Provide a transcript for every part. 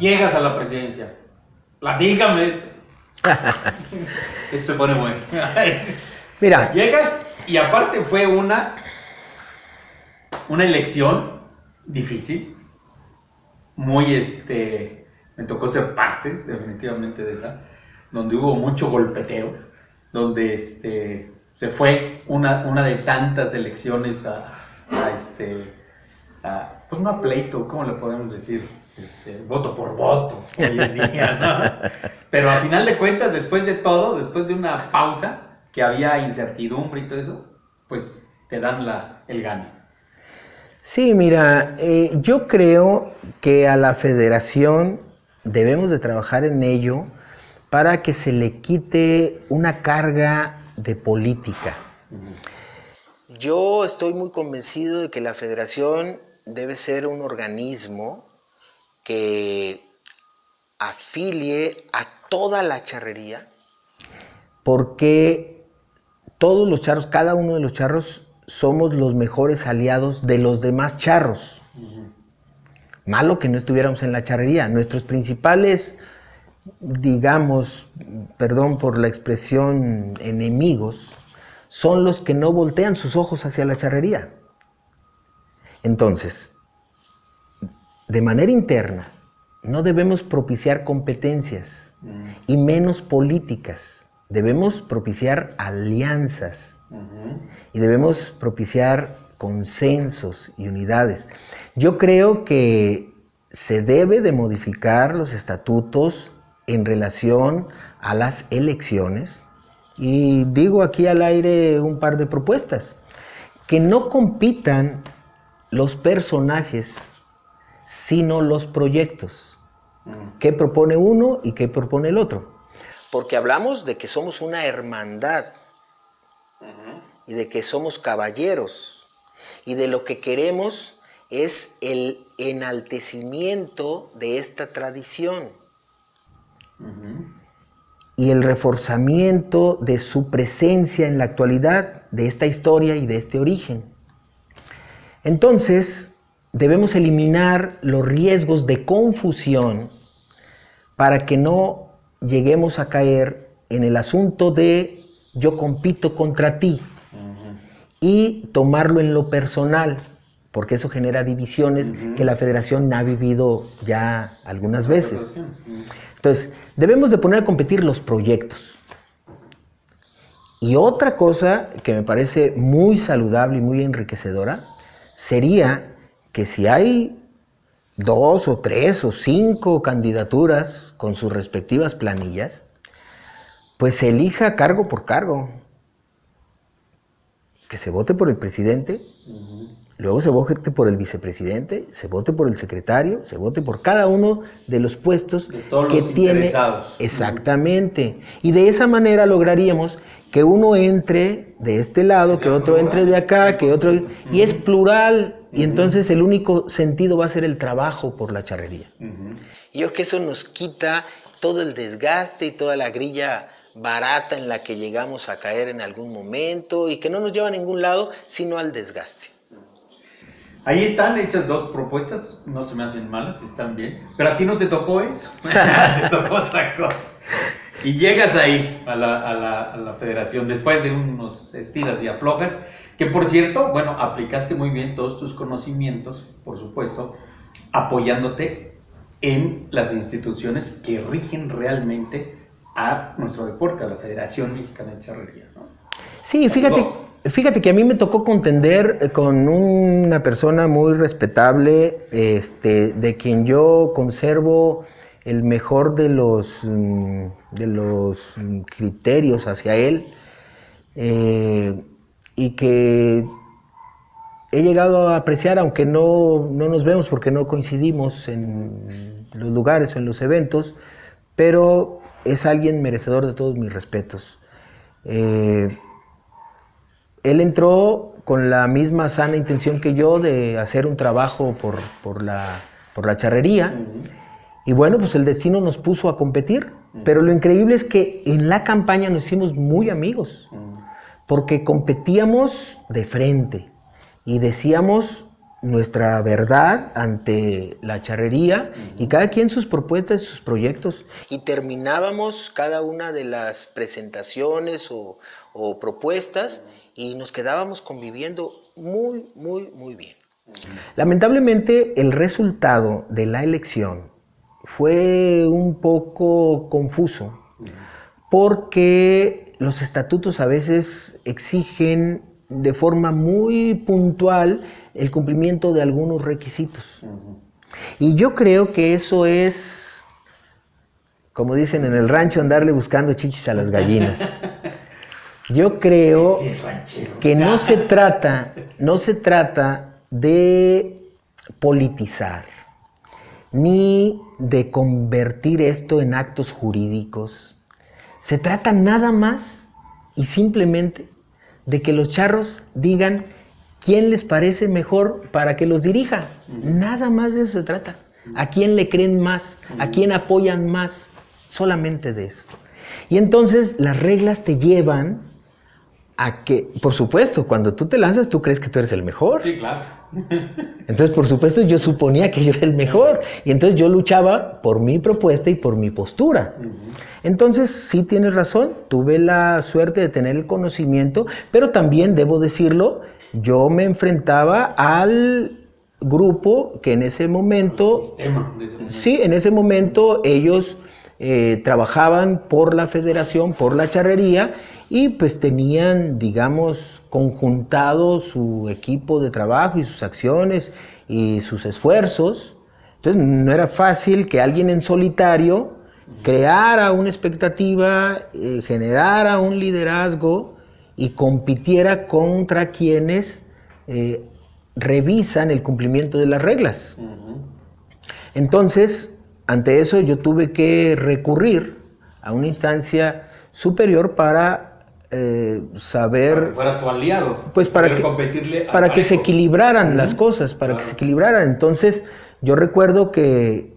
llegas a la presidencia. Platícame eso. Esto se pone bueno. Mira. Llegas y aparte fue una elección difícil. Muy me tocó ser parte definitivamente de esa, donde hubo mucho golpeteo, donde se fue una de tantas elecciones pues no a pleito, ¿cómo le podemos decir? Voto por voto hoy en día, ¿no? Pero al final de cuentas, después de todo, después de una pausa, que había incertidumbre y todo eso, pues te dan el gane. Sí, mira, yo creo que a la federación debemos de trabajar en ello para que se le quite una carga de política. Yo estoy muy convencido de que la federación debe ser un organismo que afilie a toda la charrería, porque todos los charros, cada uno de los charros, somos los mejores aliados de los demás charros. Malo que no estuviéramos en la charrería. Nuestros principales, digamos, perdón por la expresión, enemigos, son los que no voltean sus ojos hacia la charrería. Entonces, de manera interna, no debemos propiciar competencias y menos políticas. Debemos propiciar alianzas y debemos propiciar consensos y unidades. Yo creo que se debe de modificar los estatutos en relación a las elecciones, y digo aquí al aire un par de propuestas: que no compitan los personajes, sino los proyectos. ¿Qué propone uno y qué propone el otro? Porque hablamos de que somos una hermandad y de que somos caballeros, y de lo que queremos es el enaltecimiento de esta tradición y el reforzamiento de su presencia en la actualidad, de esta historia y de este origen. Entonces, debemos eliminar los riesgos de confusión para que no lleguemos a caer en el asunto de yo compito contra ti y tomarlo en lo personal, porque eso genera divisiones que la federación ha vivido ya algunas veces. Entonces, debemos de poner a competir los proyectos. Y otra cosa que me parece muy saludable y muy enriquecedora sería que si hay 2 o 3 o 5 candidaturas con sus respectivas planillas, pues se elija cargo por cargo. Que se vote por el presidente, luego se vote por el vicepresidente, se vote por el secretario, se vote por cada uno de los puestos de todos que los tiene. Interesados. Exactamente. Y de esa manera lograríamos que uno entre de este lado, que otro entre de acá, que otro... Y es plural. Y entonces el único sentido va a ser el trabajo por la charrería. Y yo creo que eso nos quita todo el desgaste y toda la grilla barata en la que llegamos a caer en algún momento y que no nos lleva a ningún lado, sino al desgaste. Ahí están hechas 2 propuestas, no se me hacen malas, están bien, pero a ti no te tocó eso, te tocó otra cosa. Y llegas ahí a la federación después de unos estiras y aflojas, que por cierto, bueno, aplicaste muy bien todos tus conocimientos, por supuesto, apoyándote en las instituciones que rigen realmente a nuestro deporte, a la Federación Mexicana de Charrería, ¿no? Sí, fíjate que a mí me tocó contender con una persona muy respetable, de quien yo conservo el mejor de los criterios hacia él, y que he llegado a apreciar, aunque no nos vemos porque no coincidimos en los lugares o en los eventos, pero es alguien merecedor de todos mis respetos. Él entró con la misma sana intención que yo de hacer un trabajo por la charrería, y bueno, pues el destino nos puso a competir, pero lo increíble es que en la campaña nos hicimos muy amigos, porque competíamos de frente y decíamos nuestra verdad ante la charrería y cada quien sus propuestas y sus proyectos. Y terminábamos cada una de las presentaciones o propuestas y nos quedábamos conviviendo muy, muy, muy bien. Lamentablemente, el resultado de la elección fue un poco confuso porque los estatutos a veces exigen de forma muy puntual el cumplimiento de algunos requisitos. Y yo creo que eso es, como dicen en el rancho, andarle buscando chichis a las gallinas. Yo creo que no se trata de politizar, ni de convertir esto en actos jurídicos. Se trata nada más y simplemente de que los charros digan quién les parece mejor para que los dirija. Nada más de eso se trata. ¿A quién le creen más? ¿A quién apoyan más? Solamente de eso. Y entonces las reglas te llevan a que, por supuesto, cuando tú te lanzas, tú crees que tú eres el mejor. Sí, claro. Entonces, por supuesto, yo suponía que yo era el mejor. Y entonces yo luchaba por mi propuesta y por mi postura. Entonces, sí tienes razón, tuve la suerte de tener el conocimiento, pero también, debo decirlo, yo me enfrentaba al grupo que en ese momento... El sistema de ese momento. Sí, en ese momento ellos trabajaban por la federación, por la charrería, y pues tenían, digamos, conjuntado su equipo de trabajo y sus acciones y sus esfuerzos. Entonces no era fácil que alguien en solitario creara una expectativa, generara un liderazgo y compitiera contra quienes revisan el cumplimiento de las reglas. Entonces, ante eso yo tuve que recurrir a una instancia superior para saber... Para que fuera tu aliado. Pues para que se equilibraran las cosas, para que se equilibraran. Entonces, yo recuerdo que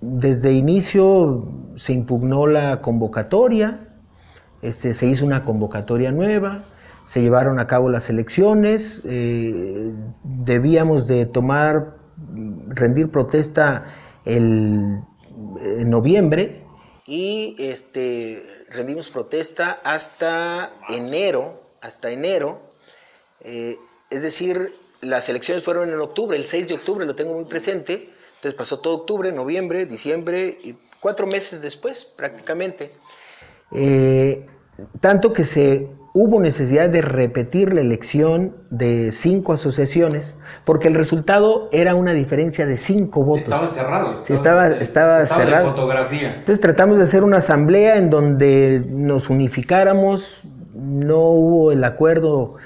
desde inicio se impugnó la convocatoria, se hizo una convocatoria nueva, se llevaron a cabo las elecciones, debíamos de rendir protesta en noviembre y rendimos protesta hasta enero, es decir, las elecciones fueron en octubre, el 6 de octubre lo tengo muy presente, entonces pasó todo octubre, noviembre, diciembre y 4 meses después prácticamente. Tanto que hubo necesidad de repetir la elección de 5 asociaciones, porque el resultado era una diferencia de 5 votos. Estaban cerrados. Sí, estaba cerrado. De fotografía. Entonces tratamos de hacer una asamblea en donde nos unificáramos, no hubo el acuerdo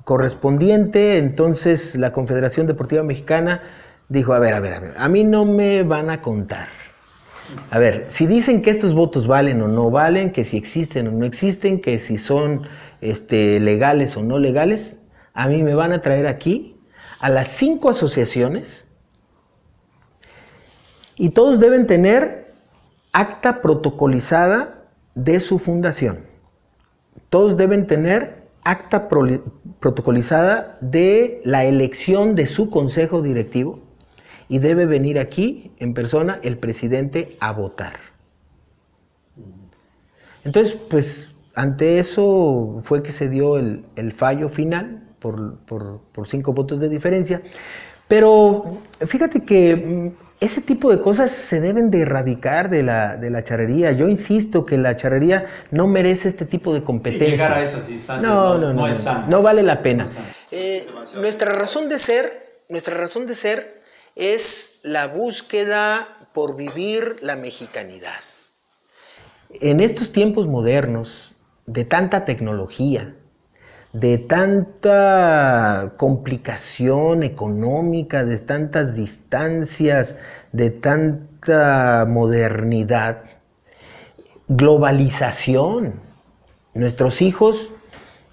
correspondiente, entonces la Confederación Deportiva Mexicana dijo, a ver, a mí no me van a contar. A ver, si dicen que estos votos valen o no valen, que si existen o no existen, que si son legales o no legales, a mí me van a traer aquí a las 5 asociaciones y todos deben tener acta protocolizada de su fundación. Todos deben tener acta protocolizada de la elección de su consejo directivo y debe venir aquí en persona el presidente a votar. Entonces, pues ante eso fue que se dio el fallo final por 5 votos de diferencia. Pero fíjate que ese tipo de cosas se deben de erradicar de la charrería. Yo insisto que la charrería no merece este tipo de competencias. Sí, llegar a esas instancias no es sano. No vale la pena. No Nuestra razón de ser es la búsqueda por vivir la mexicanidad. En estos tiempos modernos, de tanta tecnología, de tanta complicación económica, de tantas distancias, de tanta modernidad, globalización, nuestros hijos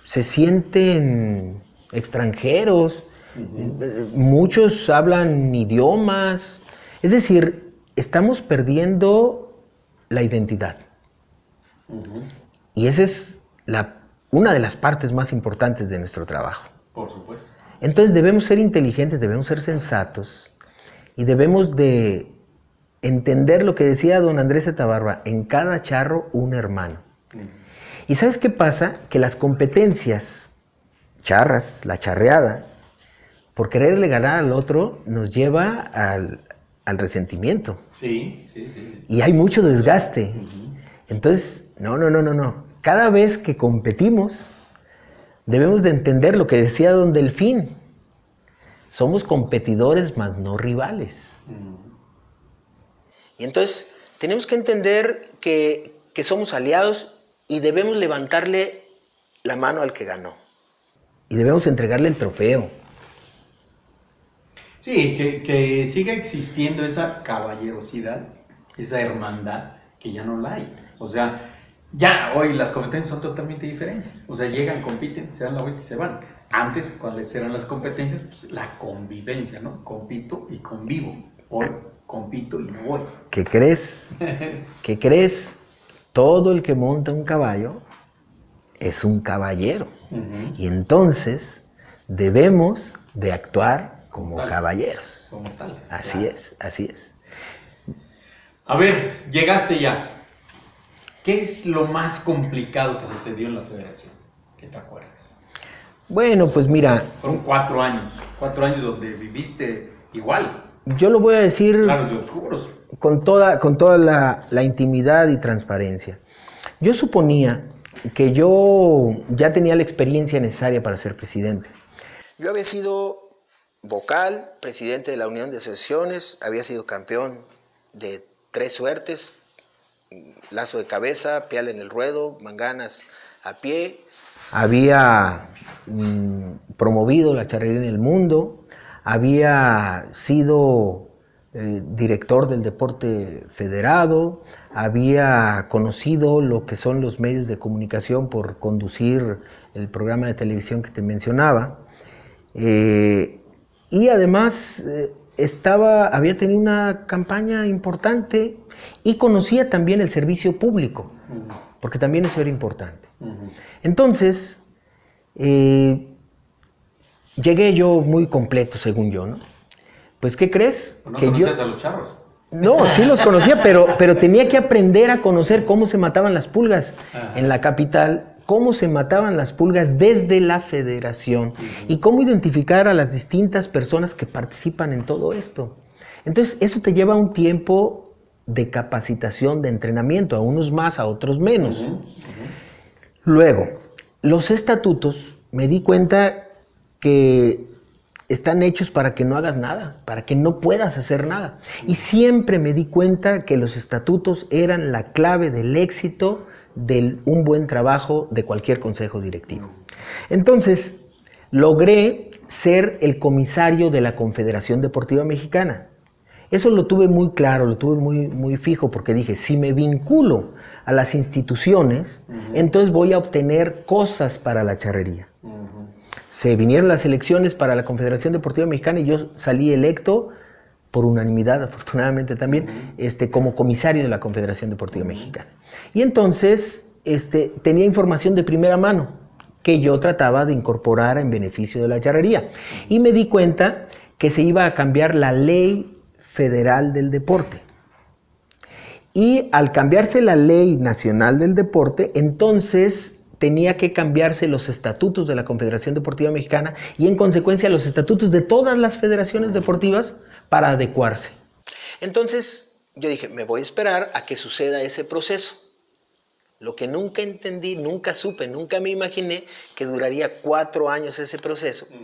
se sienten extranjeros, muchos hablan idiomas, es decir, estamos perdiendo la identidad. Y esa es una de las partes más importantes de nuestro trabajo. Por supuesto. Entonces debemos ser inteligentes, debemos ser sensatos y debemos de entender lo que decía don Andrés de Tabarba, en cada charro un hermano. ¿Y sabes qué pasa? Que las competencias charras, la charreada, por quererle ganar al otro, nos lleva al resentimiento. Sí. Y hay mucho desgaste. Entonces, no. Cada vez que competimos, debemos de entender lo que decía don Delfín. Somos competidores, mas no rivales. Y entonces, tenemos que entender que somos aliados y debemos levantarle la mano al que ganó. Y debemos entregarle el trofeo. Sí, que siga existiendo esa caballerosidad, esa hermandad, que ya no la hay. O sea, ya hoy las competencias son totalmente diferentes. O sea, llegan, compiten, se dan la vuelta y se van. Antes, ¿cuáles eran las competencias? Pues la convivencia, ¿no? Compito y convivo. Hoy compito y me voy. ¿Qué crees? ¿Qué crees? Todo el que monta un caballo es un caballero. Y entonces debemos de actuar como caballeros. Como tales. Así claro. así es. A ver, llegaste ya. ¿Qué es lo más complicado que se te dio en la federación? ¿Qué te acuerdas? Bueno, pues mira. Fueron 4 años. 4 años donde viviste igual. Yo lo voy a decir claros y oscuros. Con toda la intimidad y transparencia. Yo suponía que yo ya tenía la experiencia necesaria para ser presidente. Yo había sido vocal, presidente de la Unión de Asociaciones, había sido campeón de 3 suertes, lazo de cabeza, pial en el ruedo, manganas a pie. Había promovido la charrería en el mundo, había sido director del deporte federado, había conocido lo que son los medios de comunicación por conducir el programa de televisión que te mencionaba, y además había tenido una campaña importante y conocía también el servicio público, porque también eso era importante. Entonces, llegué yo muy completo, según yo, ¿no? Pues, ¿qué crees? ¿No conocías a los charros? No, sí los conocía, pero tenía que aprender a conocer cómo se mataban las pulgas en la capital, cómo se mataban las pulgas desde la federación y cómo identificar a las distintas personas que participan en todo esto. Entonces, eso te lleva un tiempo de capacitación, de entrenamiento, a unos más, a otros menos. Luego, los estatutos, me di cuenta que están hechos para que no hagas nada, para que no puedas hacer nada. Y siempre me di cuenta que los estatutos eran la clave del éxito de un buen trabajo de cualquier consejo directivo. Entonces, logré ser el comisario de la Confederación Deportiva Mexicana. Eso lo tuve muy claro, lo tuve muy fijo, porque dije, si me vinculo a las instituciones, entonces voy a obtener cosas para la charrería. Se vinieron las elecciones para la Confederación Deportiva Mexicana y yo salí electo por unanimidad, afortunadamente también, como comisario de la Confederación Deportiva Mexicana. Y entonces tenía información de primera mano que yo trataba de incorporar en beneficio de la charrería. Y me di cuenta que se iba a cambiar la ley federal del deporte. Y al cambiarse la ley nacional del deporte, entonces tenía que cambiarse los estatutos de la Confederación Deportiva Mexicana y en consecuencia los estatutos de todas las federaciones deportivas para adecuarse. Entonces yo dije, me voy a esperar a que suceda ese proceso. Lo que nunca entendí, nunca supe, nunca me imaginé que duraría 4 años ese proceso.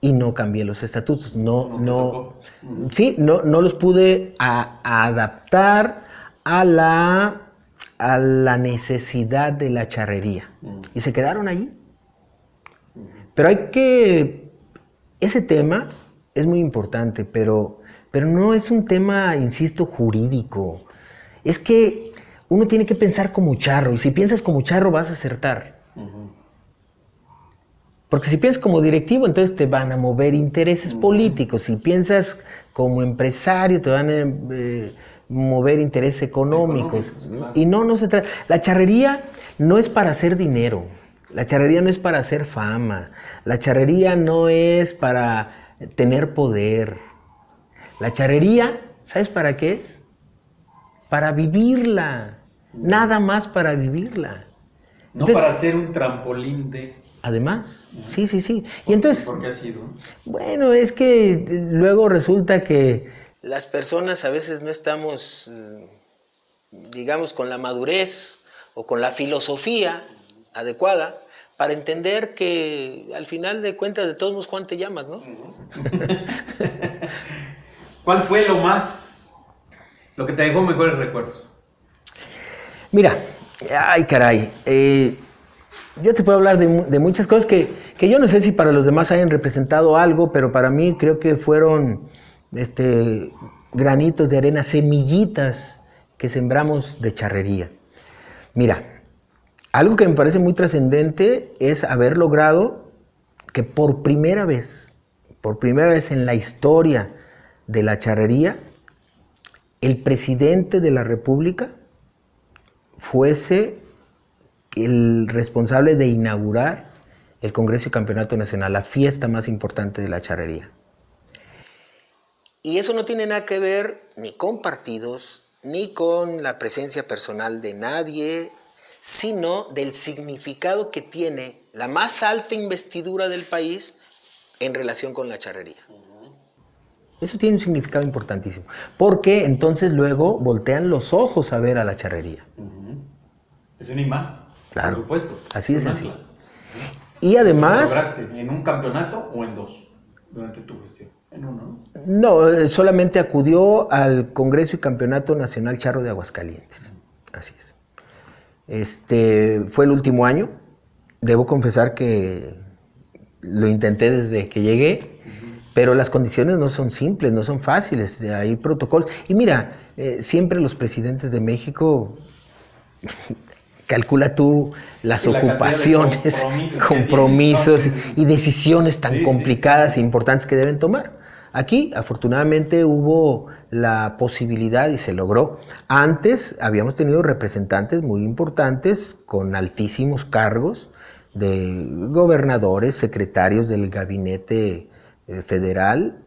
Y no cambié los estatutos, no los pude adaptar a la necesidad de la charrería. Y se quedaron allí. Pero ese tema es muy importante, pero no es un tema, insisto, jurídico. Es que uno tiene que pensar como charro, y si piensas como charro vas a acertar. Porque si piensas como directivo, entonces te van a mover intereses políticos. Si piensas como empresario, te van a mover intereses económicos. Claro. Y no se trata. La charrería no es para hacer dinero. La charrería no es para hacer fama. La charrería no es para tener poder. La charrería, ¿sabes para qué es? Para vivirla. Nada más para vivirla. No Entonces, para ser un trampolín de... Además, sí. Y entonces, ¿Por qué ha sido? bueno, es que luego resulta que las personas a veces no estamos, digamos, con la madurez o con la filosofía adecuada para entender que al final de cuentas de todos modos Juan te llamas, ¿no? ¿Cuál fue lo que te dejó mejores recuerdos? Mira, ay caray, yo te puedo hablar de muchas cosas que yo no sé si para los demás hayan representado algo, pero para mí creo que fueron granitos de arena, semillitas que sembramos de charrería. Mira, algo que me parece muy trascendente es haber logrado que por primera vez en la historia de la charrería, el presidente de la República fuese el responsable de inaugurar el Congreso y Campeonato Nacional, la fiesta más importante de la charrería. Y eso no tiene nada que ver ni con partidos, ni con la presencia personal de nadie, sino del significado que tiene la más alta investidura del país en relación con la charrería. Eso tiene un significado importantísimo, porque entonces luego voltean los ojos a ver a la charrería. Es un imán, claro, por supuesto. Así de sencillo. Y además... ¿Lo lograste en un campeonato o en dos durante tu gestión? En uno, ¿no? No, solamente acudió al Congreso y Campeonato Nacional Charro de Aguascalientes. Así es. Fue el último año. Debo confesar que lo intenté desde que llegué, pero las condiciones no son simples, no son fáciles. Hay protocolos. Y mira, siempre los presidentes de México... Calcula tú las ocupaciones, compromisos y decisiones tan complicadas e importantes que deben tomar. Aquí, afortunadamente, hubo la posibilidad y se logró. Antes habíamos tenido representantes muy importantes con altísimos cargos de gobernadores, secretarios del gabinete federal,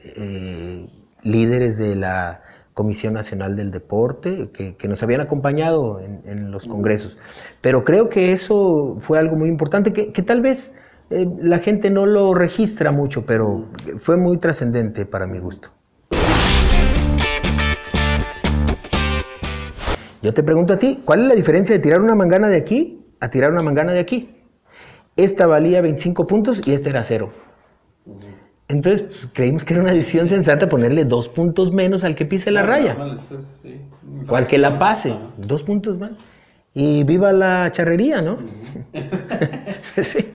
líderes de la Comisión Nacional del Deporte, que nos habían acompañado en los congresos. Pero creo que eso fue algo muy importante, que tal vez la gente no lo registra mucho, pero fue muy trascendente para mi gusto. Yo te pregunto a ti, ¿cuál es la diferencia de tirar una mangana de aquí a tirar una mangana de aquí? Esta valía 25 puntos y esta era 0. Entonces pues, creímos que era una decisión sensata ponerle 2 puntos menos al que pise la raya. O al que la pase, 2 puntos más. Y viva la charrería, ¿no? Sí.